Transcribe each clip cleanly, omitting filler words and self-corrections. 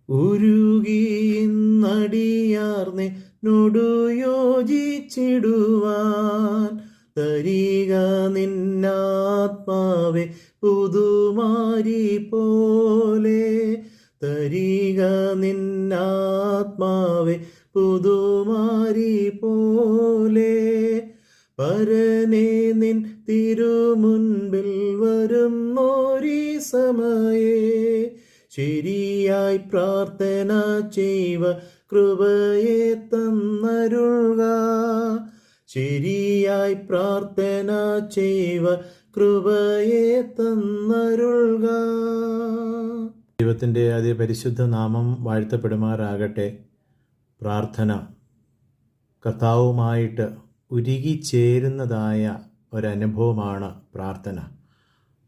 ഉരുകിന്നടിയാർന്നോടു യോജിച്ചിടുവാൻ തരിക നിന്നാത്മാവെ പുതുമാരി പോലെ. തരിക നിന്നാത്മാവെ പുതുമാരി പോലെ. പരനെ നിൻ തിരുമുൻപിൽ വരുന്നോരീ സമയേ ശരിയായി പ്രാർത്ഥന ചെയ്വ കൃപയെ തന്നരുൾക. ശരിയായി പ്രാർത്ഥന ചെയ്വ കൃപയെ തന്നരുൾക. ദൈവത്തിൻ്റെ അതിപരിശുദ്ധ നാമം വാഴ്ത്തപ്പെടുമാറാകട്ടെ. പ്രാർത്ഥന കർത്താവുമായിട്ട് ഉരുകിച്ചേരുന്നതായ ഒരനുഭവമാണ് പ്രാർത്ഥന.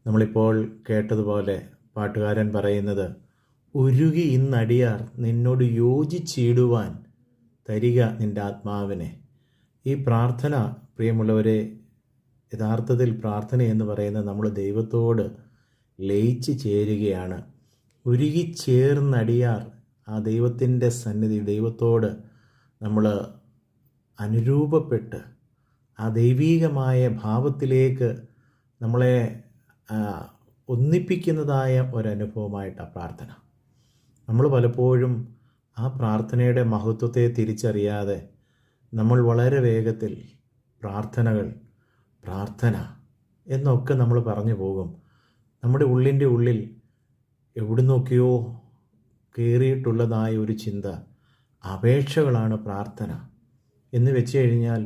നമ്മളിപ്പോൾ കേട്ടതുപോലെ പാട്ടുകാരൻ പറയുന്നത്, ഉരുകി ഇന്നടിയാർ നിന്നോട് യോജിച്ചിടുവാൻ തരിക നിൻ്റെ ആത്മാവിനെ. ഈ പ്രാർത്ഥന, പ്രിയമുള്ളവരെ, യഥാർത്ഥത്തിൽ പ്രാർത്ഥന എന്ന് പറയുന്നത് നമ്മൾ ദൈവത്തോട് ലയിച്ച് ചേരുകയാണ്. ഉരുകിച്ചേർന്നടിയാർ, ആ ദൈവത്തിൻ്റെ സന്നിധി, ദൈവത്തോട് നമ്മൾ അനുരൂപപ്പെട്ട് ആ ദൈവീകമായ ഭാവത്തിലേക്ക് നമ്മളെ ഒന്നിപ്പിക്കുന്നതായ ഒരനുഭവമായിട്ടാണ് പ്രാർത്ഥന. നമ്മൾ പലപ്പോഴും ആ പ്രാർത്ഥനയുടെ മഹത്വത്തെ തിരിച്ചറിയാതെ നമ്മൾ വളരെ വേഗത്തിൽ പ്രാർത്ഥന എന്നൊക്കെ നമ്മൾ പറഞ്ഞു പോകും. നമ്മുടെ ഉള്ളിൻ്റെ ഉള്ളിൽ എവിടുന്നൊക്കെയോ കയറിയിട്ടുള്ളതായ ഒരു ചിന്ത, അപേക്ഷകളാണ് പ്രാർത്ഥന എന്ന് വെച്ച് കഴിഞ്ഞാൽ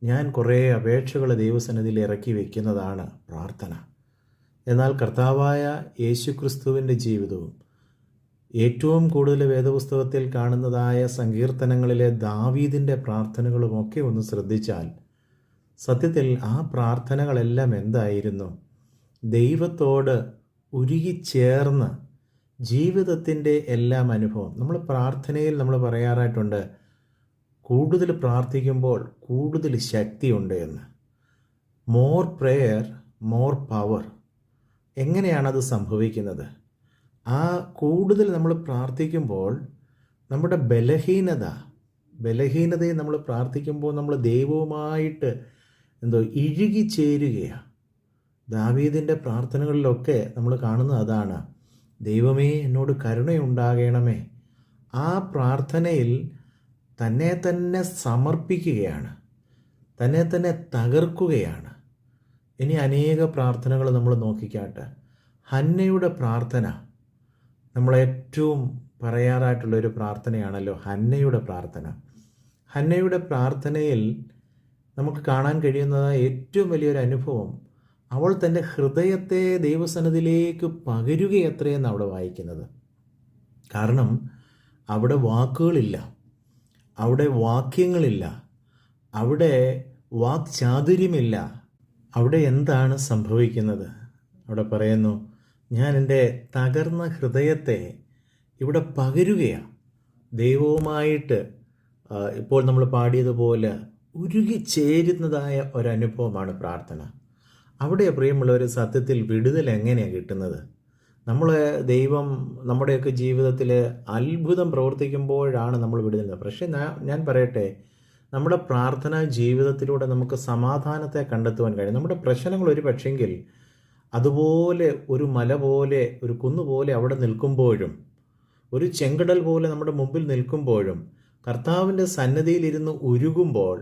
ഞാൻ കുറേ അപേക്ഷകൾ ദൈവസന്നിധിയിൽ ഇറക്കി വയ്ക്കുന്നതാണ് പ്രാർത്ഥന. എന്നാൽ കർത്താവായ യേശുക്രിസ്തുവിൻ്റെ ജീവിതവും ഏറ്റവും കൂടുതൽ വേദപുസ്തകത്തിൽ കാണുന്നതായ സങ്കീർത്തനങ്ങളിലെ ദാവീദിൻ്റെ പ്രാർത്ഥനകളുമൊക്കെ ഒന്ന് ശ്രദ്ധിച്ചാൽ സത്യത്തിൽ ആ പ്രാർത്ഥനകളെല്ലാം എന്തായിരുന്നു? ദൈവത്തോട് ഉരുകിച്ചേർന്ന് ജീവിതത്തിൻ്റെ എല്ലാം അനുഭവം. നമ്മൾ പ്രാർത്ഥനയിൽ നമ്മൾ പറയാറായിട്ടുണ്ട്, കൂടുതൽ പ്രാർത്ഥിക്കുമ്പോൾ കൂടുതൽ ശക്തിയുണ്ട് എന്ന്. More prayer more power. എങ്ങനെയാണത് സംഭവിക്കുന്നത്? ആ കൂടുതൽ നമ്മൾ പ്രാർത്ഥിക്കുമ്പോൾ നമ്മുടെ ബലഹീനതയെ നമ്മൾ പ്രാർത്ഥിക്കുമ്പോൾ നമ്മൾ ദൈവവുമായിട്ട് ഇഴുകിച്ചേരുകയാണ്. ദാവീദിൻ്റെ പ്രാർത്ഥനകളിലൊക്കെ നമ്മൾ കാണുന്നത് അതാണ്. ദൈവമേ, എന്നോട് കരുണയുണ്ടാകണമേ. ആ പ്രാർത്ഥനയിൽ തന്നെ തന്നെ സമർപ്പിക്കുകയാണ്, തന്നെ തന്നെ തകർക്കുകയാണ്. ഇനി അനേക പ്രാർത്ഥനകൾ നമ്മൾ നോക്കിക്കാട്ടെ. ഹന്നയുടെ പ്രാർത്ഥന നമ്മളേറ്റവും പറയാറായിട്ടുള്ളൊരു പ്രാർത്ഥനയാണല്ലോ ഹന്നയുടെ പ്രാർത്ഥന. ഹന്നയുടെ പ്രാർത്ഥനയിൽ നമുക്ക് കാണാൻ കഴിയുന്ന ഏറ്റവും വലിയൊരു അനുഭവം, അവൾ തൻ്റെ ഹൃദയത്തെ ദൈവസന്നിധിയിലേക്ക് പകരുകയത്രയെന്ന് അവിടെ വായിക്കുന്നത്. കാരണം അവിടെ വാക്കുകളില്ല, അവിടെ വാക്യങ്ങളില്ല, അവിടെ വാക്ചാതുര്യമില്ല. അവിടെ എന്താണ് സംഭവിക്കുന്നത്? അവിടെ പറയുന്നു, ഞാൻ എൻ്റെ തകർന്ന ഹൃദയത്തെ ഇവിടെ പകരുകയാണ്. ദൈവവുമായിട്ട് ഇപ്പോൾ നമ്മൾ പാടിയതുപോലെ ഉരുകിച്ചേരുന്നതായ ഒരനുഭവമാണ് പ്രാർത്ഥന. അവിടെ പ്രിയമുള്ളവർ, സത്യത്തിൽ വിടുതൽ എങ്ങനെയാണ് കിട്ടുന്നത്? ദൈവം നമ്മുടെയൊക്കെ ജീവിതത്തിൽ അത്ഭുതം പ്രവർത്തിക്കുമ്പോഴാണ് നമ്മൾ വിടുന്നത്. പക്ഷേ ഞാൻ പറയട്ടെ, നമ്മുടെ പ്രാർത്ഥനാ ജീവിതത്തിലൂടെ നമുക്ക് സമാധാനത്തെ കണ്ടെത്തുവാൻ കഴിയും. നമ്മുടെ പ്രശ്നങ്ങൾ ഒരു പക്ഷെങ്കിൽ അതുപോലെ ഒരു മല പോലെ, ഒരു കുന്നുപോലെ അവിടെ നിൽക്കുമ്പോഴും, ഒരു ചെങ്കടൽ പോലെ നമ്മുടെ മുമ്പിൽ നിൽക്കുമ്പോഴും, കർത്താവിൻ്റെ സന്നിധിയിലിരുന്ന് ഉരുകുമ്പോൾ,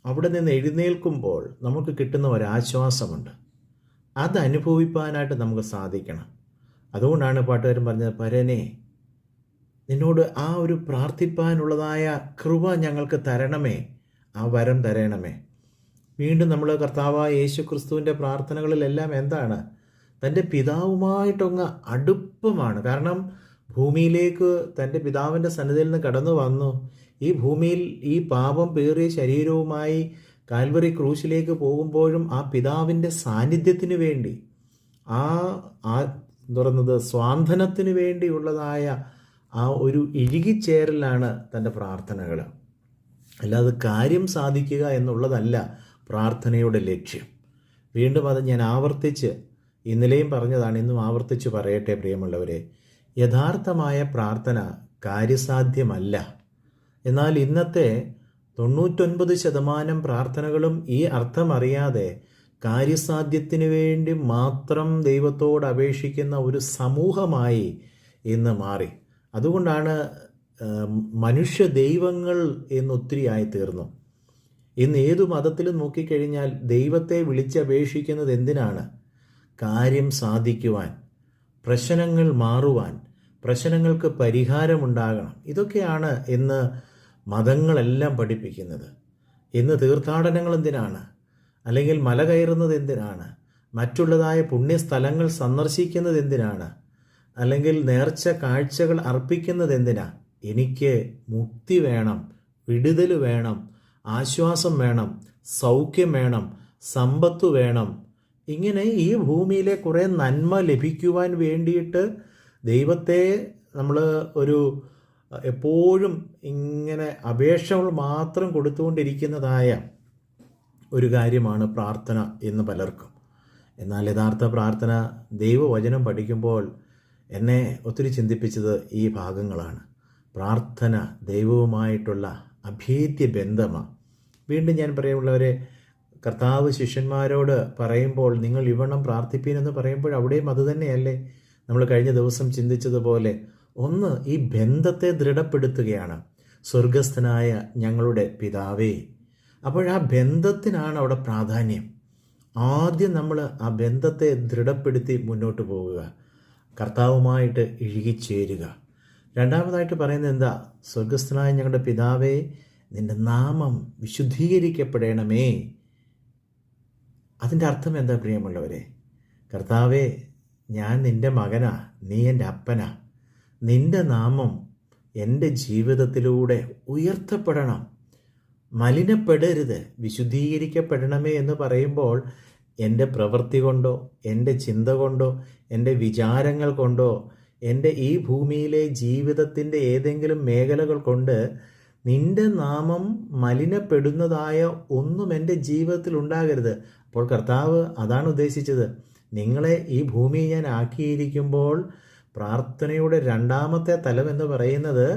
അവിടെ നിന്ന് എഴുന്നേൽക്കുമ്പോൾ നമുക്ക് കിട്ടുന്ന ഒരാശ്വാസമുണ്ട്. അത് അനുഭവിപ്പാനായിട്ട് നമുക്ക് സാധിക്കണം. അതുകൊണ്ടാണ് പാട്ടുകാരൻ പറഞ്ഞത്, പരനെ, നിന്നോട് ആ ഒരു പ്രാർത്ഥിപ്പാനുള്ളതായ കൃപ ഞങ്ങൾക്ക് തരണമേ, ആ വരം തരണമേ. വീണ്ടും നമ്മൾ കർത്താവായ യേശുക്രിസ്തുവിൻ്റെ പ്രാർത്ഥനകളിലെല്ലാം എന്താണ്? തൻ്റെ പിതാവുമായിട്ടൊന്ന് അടുപ്പമാണ്. കാരണം ഭൂമിയിലേക്ക് തൻ്റെ പിതാവിൻ്റെ സന്നിധിയിൽ നിന്ന് കടന്നു വന്നു. ഈ ഭൂമിയിൽ ഈ പാപം പേറിയ ശരീരവുമായി കാൽവറി ക്രൂശിലേക്ക് പോകുമ്പോഴും ആ പിതാവിൻ്റെ സാന്നിധ്യത്തിന് വേണ്ടി, സ്വാന്തനത്തിന് വേണ്ടിയുള്ളതായ ആ ഒരു ഇഴുകിച്ചേരലാണ് തൻ്റെ പ്രാർത്ഥനകൾ. അല്ലാതെ കാര്യം സാധിക്കുക എന്നുള്ളതല്ല പ്രാർത്ഥനയുടെ ലക്ഷ്യം. വീണ്ടും അത് ഞാൻ ഇന്നലെയും പറഞ്ഞതാണ്, ഇന്നും ആവർത്തിച്ച് പറയട്ടെ പ്രിയമുള്ളവരെ. യഥാർത്ഥമായ പ്രാർത്ഥന കാര്യസാധ്യമല്ല. എന്നാൽ ഇന്നത്തെ 99% പ്രാർത്ഥനകളും ഈ അർത്ഥമറിയാതെ കാര്യസാധ്യത്തിന് വേണ്ടി മാത്രം ദൈവത്തോട് അപേക്ഷിക്കുന്ന ഒരു സമൂഹമായി ഇന്ന് മാറി. അതുകൊണ്ടാണ് മനുഷ്യ ദൈവങ്ങൾ എന്നൊത്തിരിയായി തീർന്നു. ഇന്ന് ഏതു മതത്തിലും നോക്കിക്കഴിഞ്ഞാൽ ദൈവത്തെ വിളിച്ചപേക്ഷിക്കുന്നത് എന്തിനാണ്? കാര്യം സാധിക്കുവാൻ, പ്രശ്നങ്ങൾ മാറുവാൻ, പ്രശ്നങ്ങൾക്ക് പരിഹാരമുണ്ടാകണം. ഇതൊക്കെയാണ് ഇന്ന് മതങ്ങളെല്ലാം പഠിപ്പിക്കുന്നത്. ഇന്ന് തീർത്ഥാടനങ്ങൾ എന്തിനാണ്? അല്ലെങ്കിൽ മല കയറുന്നത് എന്തിനാണ്? മറ്റുള്ളതായ പുണ്യസ്ഥലങ്ങൾ സന്ദർശിക്കുന്നത് എന്തിനാണ്? അല്ലെങ്കിൽ നേർച്ച കാഴ്ചകൾ അർപ്പിക്കുന്നത് എന്തിനാ? എനിക്ക് മുക്തി വേണം, വിടുതൽ വേണം, ആശ്വാസം വേണം, സൗഖ്യം വേണം, സമ്പത്ത് വേണം. ഇങ്ങനെ ഈ ഭൂമിയിലെ കുറേ നന്മ ലഭിക്കുവാൻ വേണ്ടിയിട്ട് ദൈവത്തെ നമ്മൾ എപ്പോഴും ഇങ്ങനെ അപേക്ഷകൾ മാത്രം കൊടുത്തുകൊണ്ടിരിക്കുന്നതായ ഒരു കാര്യമാണ് പ്രാർത്ഥന എന്ന് പലർക്കും. എന്നാൽ യഥാർത്ഥ പ്രാർത്ഥന, ദൈവവചനം പഠിക്കുമ്പോൾ എന്നെ ഒത്തിരി ചിന്തിപ്പിച്ചത് ഈ ഭാഗങ്ങളാണ്. പ്രാർത്ഥന ദൈവവുമായിട്ടുള്ള അഭേദ്യ ബന്ധമാണ്. വീണ്ടും ഞാൻ പറയുള്ളവരെ, കർത്താവ് ശിഷ്യന്മാരോട് പറയുമ്പോൾ നിങ്ങൾ ഇവണ്ണം പ്രാർത്ഥിപ്പീനെന്ന് പറയുമ്പോൾ അവിടെയും അതുതന്നെയല്ലേ നമ്മൾ കഴിഞ്ഞ ദിവസം ചിന്തിച്ചതുപോലെ ഒന്ന് ഈ ബന്ധത്തെ ദൃഢപ്പെടുത്തുകയാണ്. സ്വർഗസ്ഥനായ ഞങ്ങളുടെ പിതാവേ. അപ്പോഴാ ബന്ധത്തിനാണ് അവിടെ പ്രാധാന്യം. ആദ്യം നമ്മൾ ആ ബന്ധത്തെ ദൃഢപ്പെടുത്തി മുന്നോട്ട് പോകുക, കർത്താവുമായിട്ട് ഇഴുകിച്ചേരുക. രണ്ടാമതായിട്ട് പറയുന്നത് എന്താ? സ്വർഗസ്ഥനായ ഞങ്ങളുടെ പിതാവേ, നിൻ്റെ നാമം വിശുദ്ധീകരിക്കപ്പെടണമേ. അതിൻ്റെ അർത്ഥം എന്താ പ്രിയമുള്ളവരെ? കർത്താവേ, ഞാൻ നിൻ്റെ മകനാ, നീ എൻ്റെ അപ്പനാ. നിൻ്റെ നാമം എൻ്റെ ജീവിതത്തിലൂടെ ഉയർത്തപ്പെടണം, മലിനപ്പെടരുത്, വിശുദ്ധീകരിക്കപ്പെടണമേ എന്ന് പറയുമ്പോൾ എൻ്റെ പ്രവൃത്തി കൊണ്ടോ, എൻ്റെ ചിന്ത കൊണ്ടോ, എൻ്റെ വിചാരങ്ങൾ കൊണ്ടോ, എൻ്റെ ഈ ഭൂമിയിലെ ജീവിതത്തിൻ്റെ ഏതെങ്കിലും മേഖലകൾ കൊണ്ട് നിൻ്റെ നാമം മലിനപ്പെടുന്നതായ ഒന്നും എൻ്റെ ജീവിതത്തിൽ ഉണ്ടാകരുത്. അപ്പോൾ കർത്താവ് അതാണ് ഉദ്ദേശിച്ചത്. നിങ്ങളെ ഈ ഭൂമിയിൽ ഞാൻ ആക്കിയിരിക്കുമ്പോൾ പ്രാർത്ഥനയുടെ രണ്ടാമത്തെ തലം എന്ന് പറയുന്നത്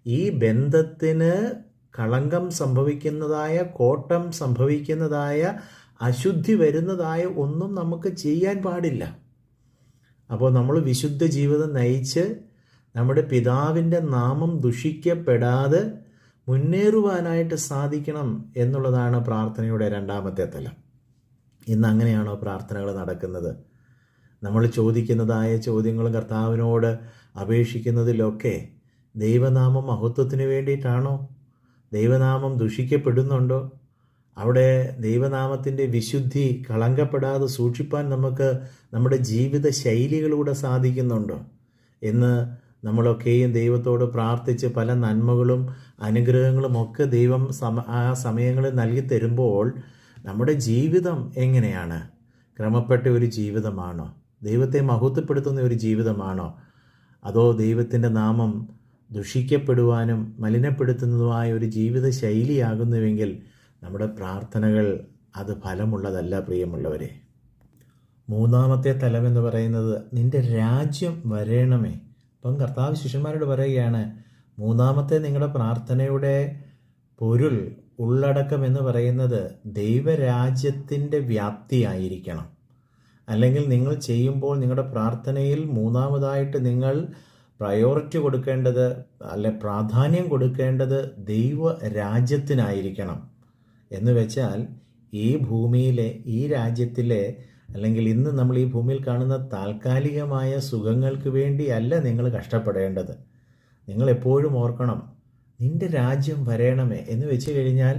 ഈ ബന്ധത്തിന് കളങ്കം സംഭവിക്കുന്നതായ, കോട്ടം സംഭവിക്കുന്നതായ, അശുദ്ധി വരുന്നതായ ഒന്നും നമുക്ക് ചെയ്യാൻ പാടില്ല. അപ്പോൾ നമ്മൾ വിശുദ്ധ ജീവിതം നയിച്ച് നമ്മുടെ പിതാവിൻ്റെ നാമം ദുഷിക്കപ്പെടാതെ മുന്നേറുവാനായിട്ട് സാധിക്കണം എന്നുള്ളതാണ് പ്രാർത്ഥനയുടെ രണ്ടാമത്തെ തലം. ഇന്ന് അങ്ങനെയാണോ പ്രാർത്ഥനകൾ നടക്കുന്നത്? നമ്മൾ ചോദിക്കുന്നതായ ചോദ്യങ്ങളും കർത്താവിനോട് അപേക്ഷിക്കുന്നതിലൊക്കെ ദൈവനാമം മഹത്വത്തിന് വേണ്ടിയിട്ടാണോ? ദൈവനാമം ദുഷിക്കപ്പെടുന്നുണ്ടോ? അവിടെ ദൈവനാമത്തിൻ്റെ വിശുദ്ധി കളങ്കപ്പെടാതെ സൂക്ഷിപ്പാൻ നമുക്ക് നമ്മുടെ ജീവിത ശൈലികളിലൂടെ സാധിക്കുന്നുണ്ടോ? എന്ന് നമ്മളൊക്കെയും ദൈവത്തോട് പ്രാർത്ഥിച്ച് പല നന്മകളും അനുഗ്രഹങ്ങളും ഒക്കെ ദൈവം ആ സമയങ്ങളിൽ നൽകി തരുമ്പോൾ നമ്മുടെ ജീവിതം എങ്ങനെയാണ്? ക്രമപ്പെട്ട ഒരു ജീവിതമാണോ? ദൈവത്തെ മഹത്വപ്പെടുത്തുന്ന ഒരു ജീവിതമാണോ? അതോ ദൈവത്തിൻ്റെ നാമം ദുഷിക്കപ്പെടുവാനും മലിനപ്പെടുത്തുന്നതുമായ ഒരു ജീവിത ശൈലിയാകുന്നുവെങ്കിൽ നമ്മുടെ പ്രാർത്ഥനകൾ അത് ഫലമുള്ളതല്ല പ്രിയമുള്ളവരെ. മൂന്നാമത്തെ തലം എന്ന് പറയുന്നത് നിൻ്റെ രാജ്യം വരേണമേ. അപ്പം കർത്താവ് ശിഷ്യന്മാരോട് പറയുകയാണ്, മൂന്നാമത്തെ നിങ്ങളുടെ പ്രാർത്ഥനയുടെ പൊരുൾ, ഉള്ളടക്കം എന്ന് പറയുന്നത് ദൈവരാജ്യത്തിൻ്റെ വ്യാപ്തിയായിരിക്കണം. അല്ലെങ്കിൽ നിങ്ങൾ ചെയ്യുമ്പോൾ നിങ്ങളുടെ പ്രാർത്ഥനയിൽ മൂന്നാമതായിട്ട് നിങ്ങൾ പ്രയോറിറ്റി കൊടുക്കേണ്ടത്, പ്രാധാന്യം കൊടുക്കേണ്ടത് ദൈവരാജ്യത്തിനായിരിക്കണം. എന്ന് വെച്ചാൽ ഈ ഭൂമിയിലെ, ഈ രാജ്യത്തിലെ, അല്ലെങ്കിൽ ഇന്ന് നമ്മൾ ഈ ഭൂമിയിൽ കാണുന്ന താൽക്കാലികമായ സുഖങ്ങൾക്ക് വേണ്ടിയല്ല നിങ്ങൾ കഷ്ടപ്പെടേണ്ടത്. നിങ്ങൾ എപ്പോഴും ഓർക്കണം, നിൻ്റെ രാജ്യം വരേണമേ എന്ന് വെച്ച് കഴിഞ്ഞാൽ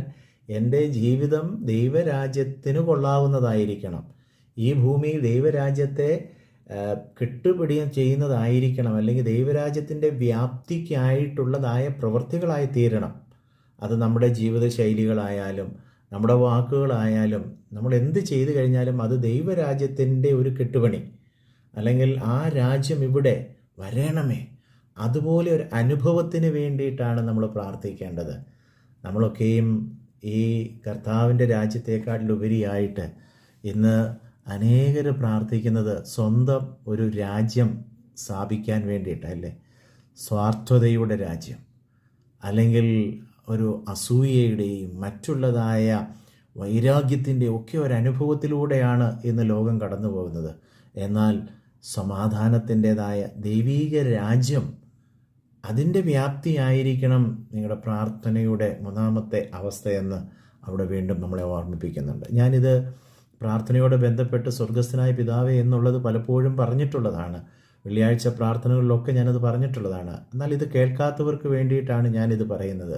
എൻ്റെ ജീവിതം ദൈവരാജ്യത്തിന് കൊള്ളാവുന്നതായിരിക്കണം. ഈ ഭൂമിയിൽ ദൈവരാജ്യത്തെ കെട്ടുപിടിയും ചെയ്യുന്നതായിരിക്കണം. അല്ലെങ്കിൽ ദൈവരാജ്യത്തിൻ്റെ വ്യാപ്തിക്കായിട്ടുള്ളതായ പ്രവൃത്തികളായി തീരണം. അത് നമ്മുടെ ജീവിത ശൈലികളായാലും നമ്മുടെ വാക്കുകളായാലും നമ്മൾ എന്ത് ചെയ്തു കഴിഞ്ഞാലും അത് ദൈവരാജ്യത്തിൻ്റെ ഒരു കെട്ടുപണി, അല്ലെങ്കിൽ ആ രാജ്യം ഇവിടെ വരേണമേ, അതുപോലെ ഒരു അനുഭവത്തിന് വേണ്ടിയിട്ടാണ് നമ്മൾ പ്രാർത്ഥിക്കേണ്ടത്. നമ്മളൊക്കെയും ഈ കർത്താവിൻ്റെ രാജ്യത്തെക്കാട്ടിലുപരിയായിട്ട് ഇന്ന് അനേകർ പ്രാർത്ഥിക്കുന്നത് സ്വന്തം ഒരു രാജ്യം സ്ഥാപിക്കാൻ വേണ്ടിയിട്ടല്ലേ, സ്വാർത്ഥതയുടെ രാജ്യം, അല്ലെങ്കിൽ ഒരു അസൂയയുടെയും മറ്റുള്ളതായ വൈരാഗ്യത്തിൻ്റെ ഒക്കെ ഒരനുഭവത്തിലൂടെയാണ് ഇന്ന് ലോകം കടന്നു പോകുന്നത്. എന്നാൽ സമാധാനത്തിൻ്റെതായ ദൈവീക രാജ്യം, അതിൻ്റെ വ്യാപ്തിയായിരിക്കണം നിങ്ങളുടെ പ്രാർത്ഥനയുടെ മൂന്നാമത്തെ അവസ്ഥയെന്ന് അവിടെ വീണ്ടും നമ്മളെ ഓർമ്മിപ്പിക്കുന്നുണ്ട്. ഞാനിത് പ്രാർത്ഥനയോട് ബന്ധപ്പെട്ട് സ്വർഗസ്ഥനായ പിതാവേ എന്നുള്ളത് പലപ്പോഴും പറഞ്ഞിട്ടുള്ളതാണ്. വെള്ളിയാഴ്ച പ്രാർത്ഥനകളിലൊക്കെ ഞാനത് പറഞ്ഞിട്ടുള്ളതാണ്. എന്നാൽ ഇത് കേൾക്കാത്തവർക്ക് വേണ്ടിയിട്ടാണ് ഞാനിത് പറയുന്നത്.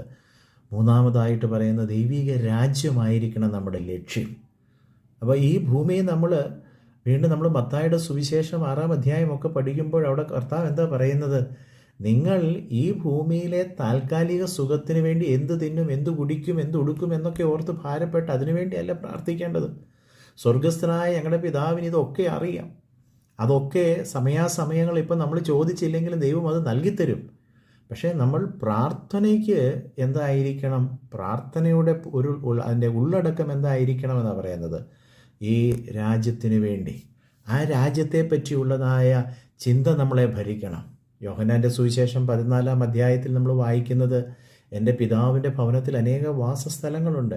മൂന്നാമതായിട്ട് പറയുന്ന ദൈവീക രാജ്യമായിരിക്കണം നമ്മുടെ ലക്ഷ്യം. അപ്പോൾ ഈ ഭൂമിയെ നമ്മൾ മത്തായിയുടെ സുവിശേഷം 6-ാം അധ്യായമൊക്കെ പഠിക്കുമ്പോൾ അവിടെ കർത്താവ് എന്താ പറയുന്നത്? നിങ്ങൾ ഈ ഭൂമിയിലെ താൽക്കാലിക സുഖത്തിന് വേണ്ടി എന്ത് തിന്നും, എന്ത് കുടിക്കും, എന്ത് ഉടുക്കും എന്നൊക്കെ ഓർത്ത് ഭാരപ്പെട്ട് അതിനുവേണ്ടിയല്ല പ്രാർത്ഥിക്കേണ്ടത്. സ്വർഗസ്ഥനായ ഞങ്ങളുടെ പിതാവിന് ഇതൊക്കെ അറിയാം. അതൊക്കെ സമയാസമയങ്ങൾ ഇപ്പം നമ്മൾ ചോദിച്ചില്ലെങ്കിലും ദൈവം അത് നൽകിത്തരും. പക്ഷേ നമ്മൾ പ്രാർത്ഥനയ്ക്ക് എന്തായിരിക്കണം? പ്രാർത്ഥനയുടെ അതിൻ്റെ ഉള്ളടക്കം എന്തായിരിക്കണം എന്നാണ് പറയുന്നത്? ഈ രാജ്യത്തിന് വേണ്ടി, ആ രാജ്യത്തെ പറ്റിയുള്ളതായ ചിന്ത നമ്മളെ ഭരിക്കണം. യോഹന്നാൻ്റെ സുവിശേഷം 14-ാം അധ്യായത്തിൽ നമ്മൾ വായിക്കുന്നത്, എൻ്റെ പിതാവിൻ്റെ ഭവനത്തിൽ അനേക വാസസ്ഥലങ്ങളുണ്ട്.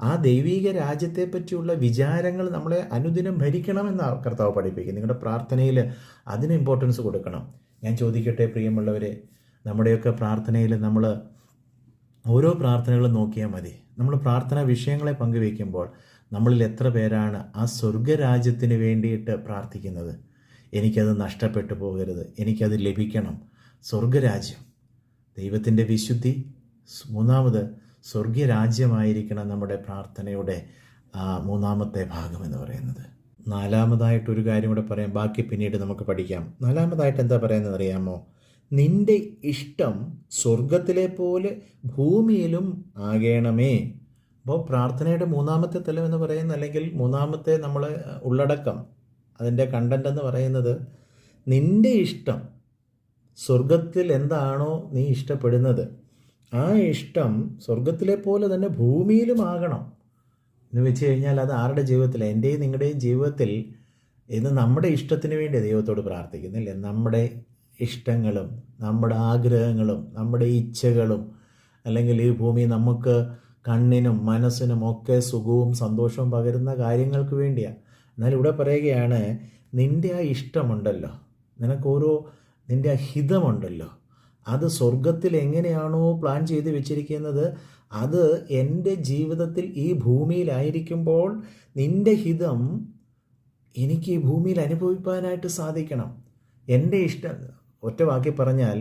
ആ ദൈവീക രാജ്യത്തെ പറ്റിയുള്ള വിചാരങ്ങൾ നമ്മളെ അനുദിനം ഭരിക്കണമെന്നാണ് കർത്താവ് പഠിപ്പിക്കുന്നത്. നിങ്ങളുടെ പ്രാർത്ഥനയിൽ അതിന് ഇമ്പോർട്ടൻസ് കൊടുക്കണം. ഞാൻ ചോദിക്കട്ടെ പ്രിയമുള്ളവരെ, നമ്മുടെയൊക്കെ പ്രാർത്ഥനയിൽ നമ്മൾ ഓരോ പ്രാർത്ഥനകളും നോക്കിയാൽ മതി. നമ്മൾ പ്രാർത്ഥനാ വിഷയങ്ങളെ പങ്കുവയ്ക്കുമ്പോൾ നമ്മളിൽ എത്ര പേരാണ് ആ സ്വർഗരാജ്യത്തിന് വേണ്ടിയിട്ട് പ്രാർത്ഥിക്കുന്നത്? എനിക്കത് നഷ്ടപ്പെട്ടു പോകരുത്, എനിക്കത് ലഭിക്കണം. സ്വർഗരാജ്യം, ദൈവത്തിൻ്റെ വിശുദ്ധി, മൂന്നാമത് സ്വർഗരാജ്യമായിരിക്കണം നമ്മുടെ പ്രാർത്ഥനയുടെ മൂന്നാമത്തെ ഭാഗം എന്ന് പറയുന്നത്. നാലാമതായിട്ടൊരു കാര്യം കൂടെ പറയാം, ബാക്കി പിന്നീട് നമുക്ക് പഠിക്കാം. നാലാമതായിട്ട് എന്താ പറയുന്നത് അറിയാമോ? നിന്റെ ഇഷ്ടം സ്വർഗത്തിലെ പോലെ ഭൂമിയിലും ആകണമേ. അപ്പോൾ പ്രാർത്ഥനയുടെ മൂന്നാമത്തെ തലം എന്ന് പറയുന്നത്, അല്ലെങ്കിൽ മൂന്നാമത്തെ നമ്മൾ ഉള്ളടക്കം, അതിൻ്റെ കണ്ടന്റ് എന്ന് പറയുന്നത്, നിന്റെ ഇഷ്ടം സ്വർഗത്തിൽ എന്താണോ നീ ഇഷ്ടപ്പെടുന്നത്, ആ ഇഷ്ടം സ്വർഗത്തിലെ പോലെ തന്നെ ഭൂമിയിലും ആകണം എന്ന് വെച്ച് കഴിഞ്ഞാൽ അത് ആരുടെ ജീവിതത്തിൽ? എൻ്റെയും നിങ്ങളുടെയും ജീവിതത്തിൽ ഇന്ന് നമ്മുടെ ഇഷ്ടത്തിന് വേണ്ടി ദൈവത്തോട് പ്രാർത്ഥിക്കുന്നില്ലേ? നമ്മുടെ ഇഷ്ടങ്ങളും നമ്മുടെ ആഗ്രഹങ്ങളും നമ്മുടെ ഇച്ഛകളും, അല്ലെങ്കിൽ ഈ ഭൂമി നമുക്ക് കണ്ണിനും മനസ്സിനും ഒക്കെ സുഖവും സന്തോഷവും പകരുന്ന കാര്യങ്ങൾക്ക് വേണ്ടിയാണ്. എന്നാൽ ഇവിടെ പറയുകയാണ്, നിൻ്റെ ആ ഇഷ്ടമുണ്ടല്ലോ, നിൻ്റെ ആ ഹിതമുണ്ടല്ലോ, അത് സ്വർഗത്തിൽ എങ്ങനെയാണോ പ്ലാൻ ചെയ്ത് വെച്ചിരിക്കുന്നത്, അത് എൻ്റെ ജീവിതത്തിൽ ഈ ഭൂമിയിലായിരിക്കുമ്പോൾ നിൻ്റെ ഹിതം എനിക്ക് ഈ ഭൂമിയിൽ അനുഭവിക്കാനായിട്ട് സാധിക്കണം. എൻ്റെ ഇഷ്ടം, ഒറ്റ വാക്കി പറഞ്ഞാൽ,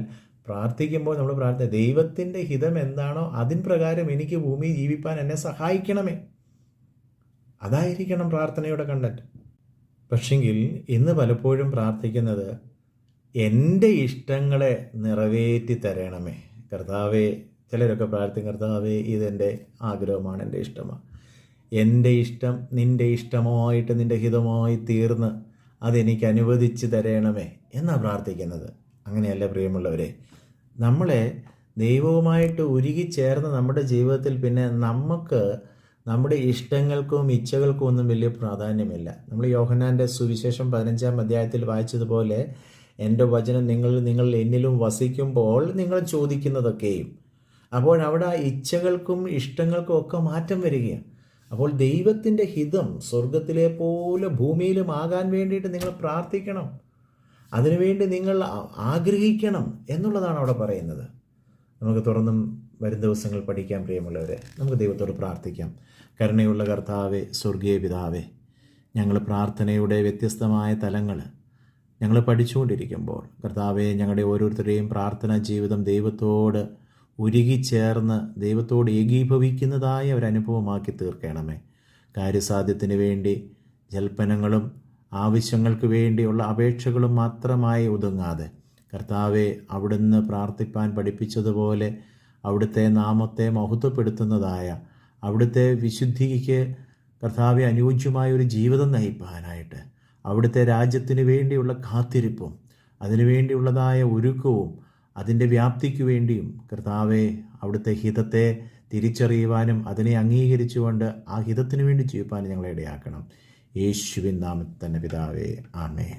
പ്രാർത്ഥിക്കുമ്പോൾ നമ്മൾ ദൈവത്തിൻ്റെ ഹിതം എന്താണോ അതിൻ പ്രകാരം എനിക്ക് ഭൂമിയിൽ ജീവിപ്പാൻ എന്നെ സഹായിക്കണമേ. അതായിരിക്കണം പ്രാർത്ഥനയുടെ കണ്ടന്റ്. പക്ഷെങ്കിൽ ഇന്ന് പലപ്പോഴും പ്രാർത്ഥിക്കുന്നത്, എൻ്റെ ഇഷ്ടങ്ങളെ നിറവേറ്റി തരണമേ കർത്താവേ. ചിലരൊക്കെ പ്രാർത്ഥിക്കും, കർത്താവേ ഇതെൻ്റെ ആഗ്രഹമാണ്, എൻ്റെ ഇഷ്ടമാണ്, എൻ്റെ ഇഷ്ടം നിൻ്റെ ഇഷ്ടമായിട്ട് നിൻ്റെ ഹിതമായി തീർന്ന് അതെനിക്ക് അനുവദിച്ച് തരണമേ എന്നാണ് പ്രാർത്ഥിക്കുന്നത്. അങ്ങനെയല്ല പ്രിയമുള്ളവരെ, നമ്മളെ ദൈവവുമായിട്ട് ഉരുകിച്ചേർന്ന് നമ്മുടെ ജീവിതത്തിൽ പിന്നെ നമുക്ക് നമ്മുടെ ഇഷ്ടങ്ങൾക്കും ഇച്ഛകൾക്കും ഒന്നും വലിയ പ്രാധാന്യമില്ല. നമ്മൾ യോഹന്നാൻ്റെ സുവിശേഷം 15-ാം അധ്യായത്തിൽ വായിച്ചതുപോലെ, എൻ്റെ വചനം നിങ്ങൾ എന്നിലും വസിക്കുമ്പോൾ നിങ്ങൾ ചോദിക്കുന്നതൊക്കെയും. അപ്പോൾ അവിടെ ഇച്ഛകൾക്കും ഇഷ്ടങ്ങൾക്കും ഒക്കെ മാറ്റം വരികയാണ്. അപ്പോൾ ദൈവത്തിൻ്റെ ഹിതം സ്വർഗത്തിലെ പോലെ ഭൂമിയിലും ആകാൻ വേണ്ടിയിട്ട് നിങ്ങൾ പ്രാർത്ഥിക്കണം, അതിനുവേണ്ടി നിങ്ങൾ ആഗ്രഹിക്കണം എന്നുള്ളതാണ് അവിടെ പറയുന്നത്. നമുക്ക് തുറന്നും വരും ദിവസങ്ങൾ പഠിക്കാൻ പ്രിയമുള്ളവരെ, നമുക്ക് ദൈവത്തോട് പ്രാർത്ഥിക്കാം. കരുണയുള്ള കർത്താവേ, സ്വർഗീയ പിതാവേ, ഞങ്ങൾ പ്രാർത്ഥനയുടെ വ്യത്യസ്തമായ തലങ്ങൾ ഞങ്ങൾ പഠിച്ചുകൊണ്ടിരിക്കുമ്പോൾ കർത്താവേ, ഞങ്ങളുടെ ഓരോരുത്തരുടെയും പ്രാർത്ഥനാ ജീവിതം ദൈവത്തോട് ഉരുകിച്ചേർന്ന് ദൈവത്തോട് ഏകീഭവിക്കുന്നതായ ഒരനുഭവമാക്കി തീർക്കണമേ. കാര്യസാധ്യത്തിന് വേണ്ടി ജൽപ്പനങ്ങളും ആവശ്യങ്ങൾക്ക് വേണ്ടിയുള്ള അപേക്ഷകളും മാത്രമായി ഒതുങ്ങാതെ കർത്താവെ, അവിടുന്ന് പ്രാർത്ഥിപ്പാൻ പഠിപ്പിച്ചതുപോലെ അവിടുത്തെ നാമത്തെ മഹത്വപ്പെടുത്തുന്നതായ അവിടുത്തെ വിശുദ്ധിക്ക് കർത്താവെ അനുയോജ്യമായൊരു ജീവിതം നയിപ്പാനായിട്ട് അവിടുത്തെ രാജ്യത്തിന് വേണ്ടിയുള്ള കാത്തിരിപ്പും അതിനുവേണ്ടിയുള്ളതായ ഒരുക്കവും അതിൻ്റെ വ്യാപ്തിക്ക് വേണ്ടിയും കർത്താവെ, അവിടുത്തെ ഹിതത്തെ തിരിച്ചറിയുവാനും അതിനെ അംഗീകരിച്ചുകൊണ്ട് ആ ഹിതത്തിന് വേണ്ടി ജീവിപ്പാനും ഞങ്ങളെ ഇടയാക്കണം. യേശുവിൻ നാമത്തിൽ തന്നെ പിതാവേ, ആമേൻ.